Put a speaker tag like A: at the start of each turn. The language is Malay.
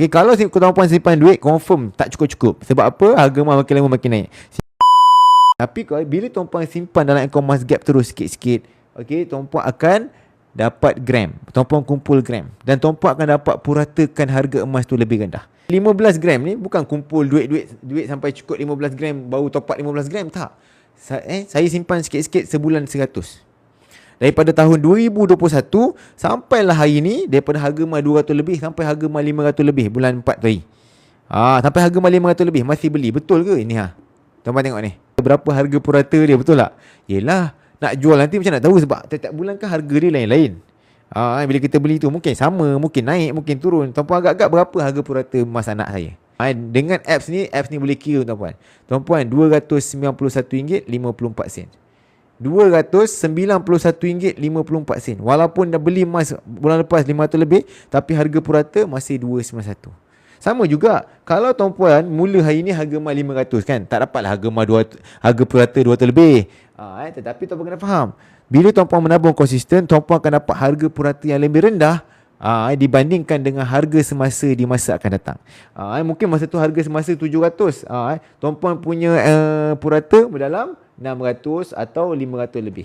A: Okay, kalau tuan-puan simpan duit, confirm tak cukup-cukup. Sebab apa? Harga emas makin lama makin naik. Tapi bila tuan-puan simpan dalam e-commerce gap terus sikit-sikit, okay, tuan-puan akan dapat gram. Tuan-puan kumpul gram. Dan tuan-puan akan dapat puratakan harga emas tu lebih rendah. 15 gram ni bukan kumpul duit sampai cukup 15 gram baru top up 15 gram. Tak. Saya simpan sikit-sikit sebulan 100. Daripada tahun 2021 sampailah hari ni, daripada harga emas 200 lebih sampai harga emas 500 lebih bulan 4 tadi. Sampai harga emas 500 lebih masih beli. Betul ke ini Tuan-tuan tengok ni. Berapa harga purata dia, betul tak? Yelah, nak jual nanti macam nak tahu sebab setiap bulan kan harga dia lain-lain. Bila kita beli tu mungkin sama, mungkin naik, mungkin turun. Tuan-puan agak-agak berapa harga purata emas anak saya? Dengan apps ni boleh kira tuan-puan. Tuan-puan, RM291.54. RM291.54. Walaupun dah beli emas bulan lepas 500 lebih, tapi harga purata masih 291. Sama juga, kalau tuan-puan mula hari ni harga emas 500 kan, tak dapatlah harga emas 200, harga purata 200 lebih. Tetapi tuan-puan kena faham, bila tuan-puan menabung konsisten, tuan-puan akan dapat harga purata yang lebih rendah dibandingkan dengan harga semasa di masa akan datang. Mungkin masa tu harga semasa 700, tuan-puan punya purata berdalam 600 atau 500 lebih.